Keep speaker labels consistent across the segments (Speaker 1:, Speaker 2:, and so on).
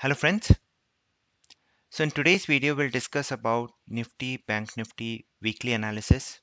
Speaker 1: Hello friends. So in today's video we'll discuss about Nifty, Bank Nifty weekly analysis.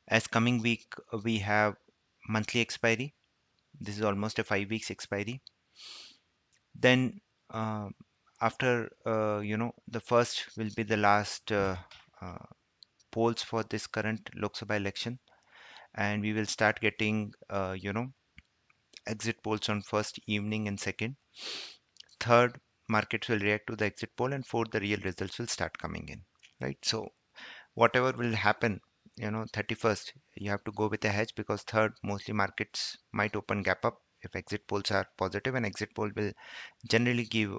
Speaker 1: As coming week we have monthly expiry. This is almost a 5 weeks expiry. Then uh, after the first will be the last uh, polls for this current Lok Sabha election, and we will start getting exit polls on first evening and second. Third, markets will react to the exit poll, and fourth, the real results will start coming in. Right. So whatever will happen, 31st you have to go with a hedge, because third mostly markets might open gap up if exit polls are positive, and exit poll will generally give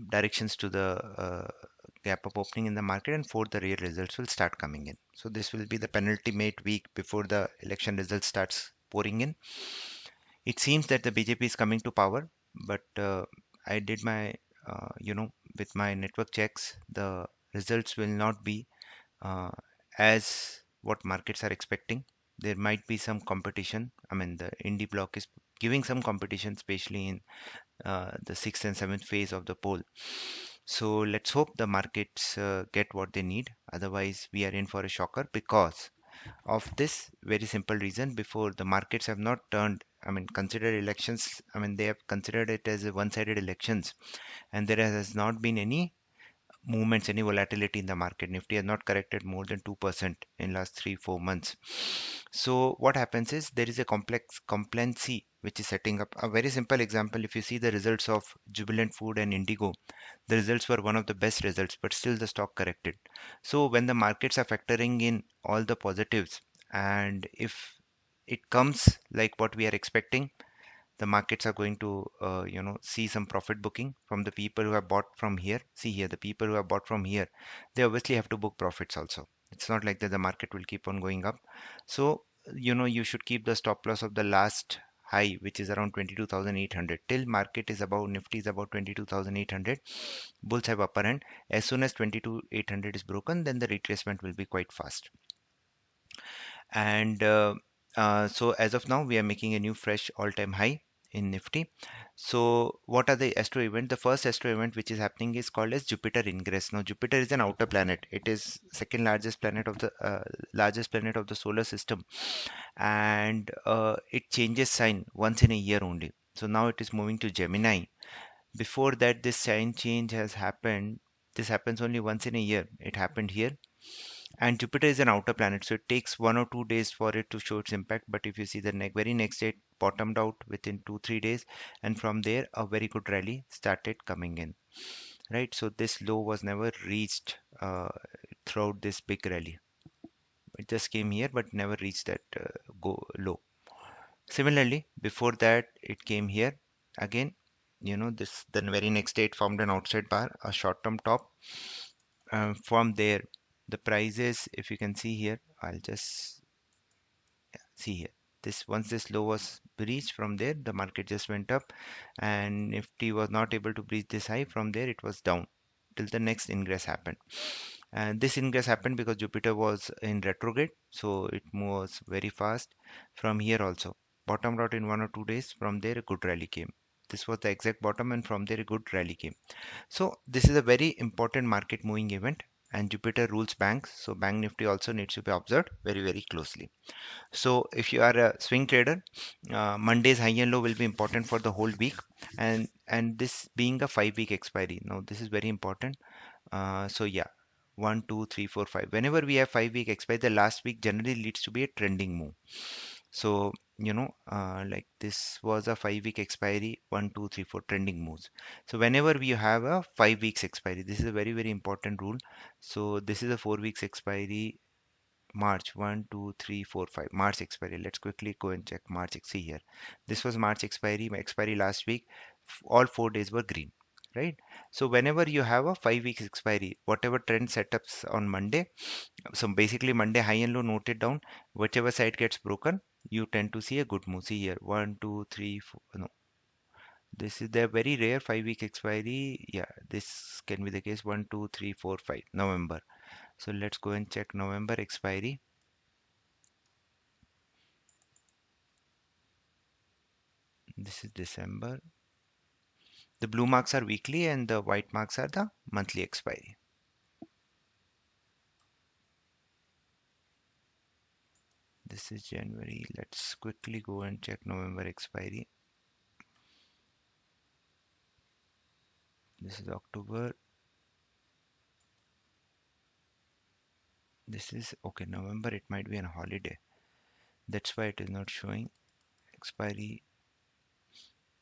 Speaker 1: directions to the gap up opening in the market, and fourth the real results will start coming in. So this will be the penultimate week before the election results starts pouring in. It seems that the BJP is coming to power, but I did my with my network checks, the results will not be uh, as what markets are expecting. There might be some competition. I mean, the indie block is giving some competition, especially in the sixth and seventh phase of the poll. So let's hope the markets get what they need. Otherwise, we are in for a shocker because of this very simple reason. Before, the markets have not turned, I mean, considered elections, I mean, they have considered it as a one-sided elections, and there has not been any movements, any volatility in the market. Nifty has not corrected more than 2% in last 3-4 months. So what happens is there is a complex complacency which is setting up. A very simple example: if you see the results of Jubilant Food and Indigo, the results were one of the best results, but still the stock corrected. So when the markets are factoring in all the positives, and if it comes like what we are expecting, the markets are going to see some profit booking from the people who have bought from here. See here, the people who have bought from here, they obviously have to book profits also. It's not like that the market will keep on going up. So you should keep the stop loss of the last high, which is around 22,800. Till market is above, Nifty is about 22,800, bulls have upper hand. As soon as 22,800 is broken, then the retracement will be quite fast. And so as of now we are making a new fresh all-time high in Nifty. So what are the astro event? The first astro event which is happening is called as Jupiter ingress. Now Jupiter is an outer planet. It is second largest planet of the solar system, and it changes sign once in a year only. So now it is moving to Gemini. Before that, this sign change has happened. This happens only once in a year. It happened here. And Jupiter is an outer planet, so it takes 1 or 2 days for it to show its impact. But if you see the very next day, it bottomed out within 2-3 days, and from there a very good rally started coming in. Right, so this low was never reached throughout this big rally. It just came here, but never reached that go low. Similarly, before that, it came here again. This the very next day it formed an outside bar, a short-term top. From there, the prices, if you can see here, I'll just see here, this once this low was breached, from there the market just went up, and Nifty was not able to breach this high. From there it was down till the next ingress happened. And this ingress happened because Jupiter was in retrograde, so it moves very fast. From here also bottomed out in 1 or 2 days. From there a good rally came. This was the exact bottom, and from there a good rally came. So this is a very important market moving event, and Jupiter rules banks, so Bank Nifty also needs to be observed very, very closely. So if you are a swing trader, Monday's high and low will be important for the whole week, and this being a 5 week expiry. Now this is very important. So yeah, 1, 2, 3, 4, 5. Whenever we have 5 week expiry, the last week generally leads to be a trending move. So like this was a 5 week expiry, 1, 2, 3, 4 trending moves. So whenever we have a 5 weeks expiry, this is a very, very important rule. So this is a 4 weeks expiry. March 1, 2, 3, 4, 5 March expiry. Let's quickly go and check March. See here, this was March expiry. My expiry last week, all 4 days were green, right? So whenever you have a 5 weeks expiry, whatever trend setups on Monday, so basically Monday high and low noted down, whichever side gets broken, you tend to see a good move. See here, 1, 2, 3, 4. No, this is the very rare 5 week expiry. Yeah, this can be the case. 1, 2, 3, 4, 5 November. So let's go and check November expiry. This is December. The blue marks are weekly and the white marks are the monthly expiry. This is January. Let's quickly go and check November expiry. This is October. This is okay. November, it might be on holiday. That's why it is not showing. Expiry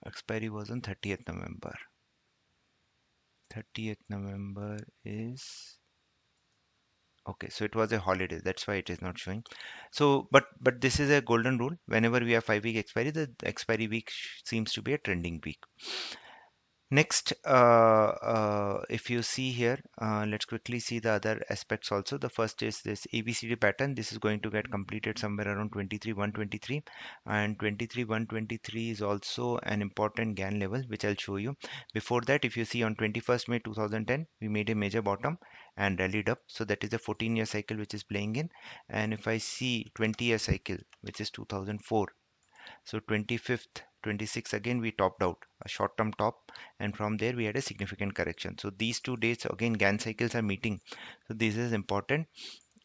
Speaker 1: expiry was on 30th November. 30th November is okay, so it was a holiday. That's why it is not showing. So, but this is a golden rule. Whenever we have 5 week expiry, the expiry week seems to be a trending week. Next, if you see here, let's quickly see the other aspects also. The first is this ABCD pattern. This is going to get completed somewhere around 23,123, and 23,123 is also an important GAN level, which I'll show you. Before that, if you see on 21st May 2010, we made a major bottom and rallied up. So that is a 14-year cycle which is playing in. And if I see 20-year cycle, which is 2004, so 25th, 26 again we topped out a short-term top, and from there we had a significant correction. So these two dates again GAN cycles are meeting. So this is important.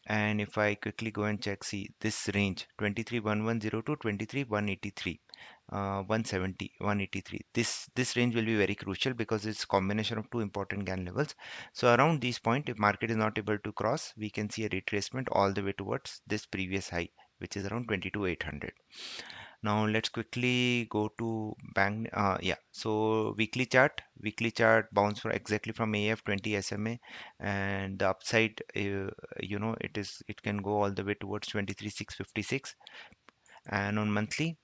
Speaker 1: And if I quickly go and check, see this range 23,1102 to 23,183. 170 183, this range will be very crucial because it's combination of two important GAN levels. So around this point, if market is not able to cross, we can see a retracement all the way towards this previous high, which is around 22,800. Now let's quickly go to bank. Yeah, so weekly chart bounce for exactly from AF 20 SMA, and the upside, it can go all the way towards 23,656. And on monthly,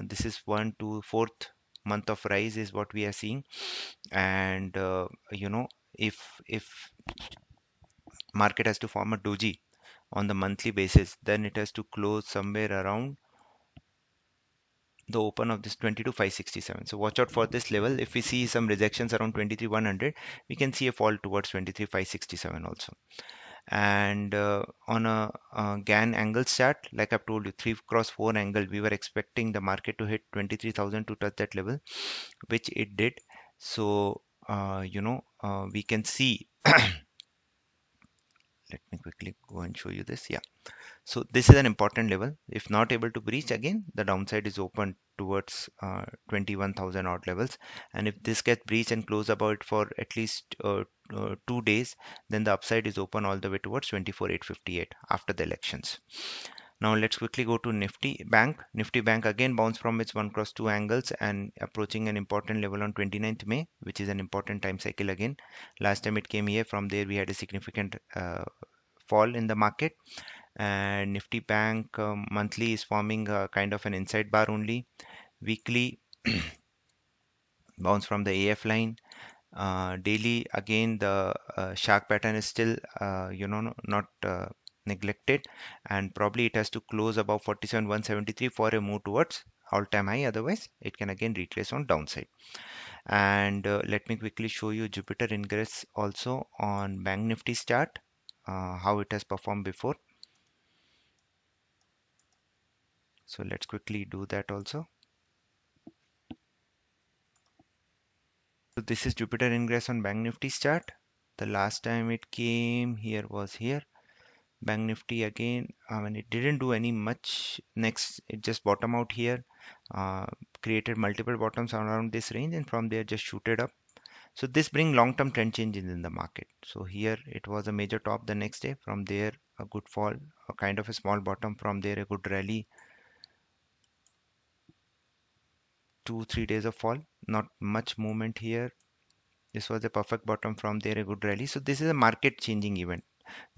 Speaker 1: this is 1 to 4th month of rise is what we are seeing. And if market has to form a doji on the monthly basis, then it has to close somewhere around the open of this 22,567. So watch out for this level. If we see some rejections around 23,100, we can see a fall towards 23,567 also. And on a GAN angle chart, like I've told you, 3x4 angle, we were expecting the market to hit 23,000 to touch that level, which it did. So we can see. Let me quickly go and show you this. Yeah. So this is an important level. If not able to breach, again the downside is open towards 21,000 odd levels. And if this gets breached and close about for at least 2 days, then the upside is open all the way towards 24,858 after the elections. Now let's quickly go to Nifty Bank. Nifty Bank again bounced from its 1x2 angles and approaching an important level on 29th May, which is an important time cycle again. Last time it came here, from there we had a significant fall in the market. And Nifty Bank monthly is forming a kind of an inside bar only. Weekly bounce from the AF line. Daily again the shark pattern is still not neglected, and probably it has to close above 47,173 for a move towards all-time high. Otherwise it can again retrace on downside. And let me quickly show you Jupiter ingress also on Bank Nifty chart, how it has performed before. So let's quickly do that also. So this is Jupiter ingress on Bank Nifty chart. The last time it came here was here. Bank Nifty again, I mean, it didn't do any much. Next, it just bottom out here, uh, created multiple bottoms around this range, and from there just shooted up. So this bring long-term trend changes in the market. So here it was a major top the next day. From there, a good fall, a kind of a small bottom. From there, a good rally. 2-3 days of fall, not much movement here. This was a perfect bottom. From there, a good rally. So this is a market changing event.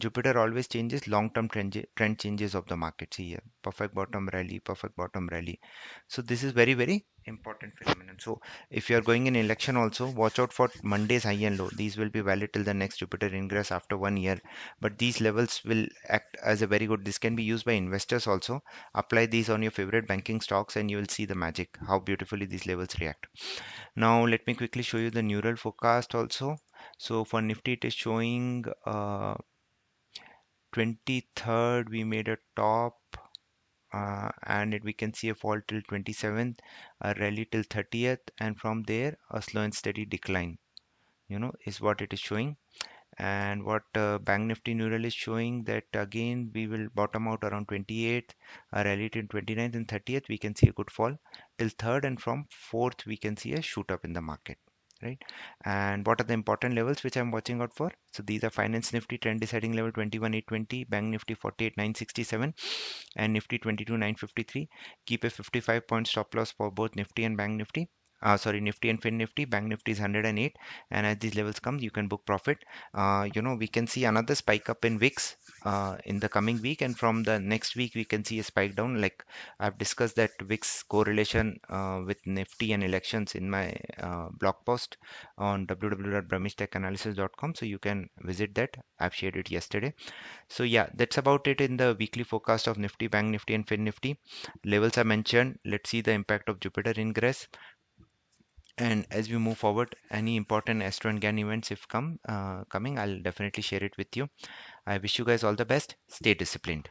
Speaker 1: Jupiter always changes long-term trend changes of the market. See here, perfect bottom rally, perfect bottom rally. So this is very, very important phenomenon. So if you are going in election also, watch out for Monday's high and low. These will be valid till the next Jupiter ingress after 1 year. But these levels will act as a very good. This can be used by investors also. Apply these on your favorite banking stocks and you will see the magic, how beautifully these levels react. Now let me quickly show you the neural forecast also. So for Nifty, it is showing 23rd we made a top, we can see a fall till 27th, a rally till 30th, and from there a slow and steady decline, is what it is showing. And what Bank Nifty Neural is showing, that again we will bottom out around 28th, a rally till 29th, and 30th we can see a good fall till 3rd, and from 4th we can see a shoot up in the market, right? And what are the important levels which I'm watching out for? So these are Finance Nifty trend deciding level 21,820, Bank Nifty 48,967, and Nifty 22,953. Keep a 55 point stop loss for both Nifty and Bank Nifty. Nifty and Fin Nifty. Bank Nifty is 108, and as these levels come, you can book profit. We can see another spike up in VIX in the coming week, and from the next week we can see a spike down. Like I've discussed that VIX correlation with Nifty and elections in my blog post on www.brahmistechanalysis.com, so you can visit that. I've shared it yesterday. So yeah, that's about it in the weekly forecast of Nifty, Bank Nifty, and Fin Nifty. Levels are mentioned. Let's see the impact of Jupiter ingress. And as we move forward, any important Astro and GAN events if coming, I'll definitely share it with you. I wish you guys all the best. Stay disciplined.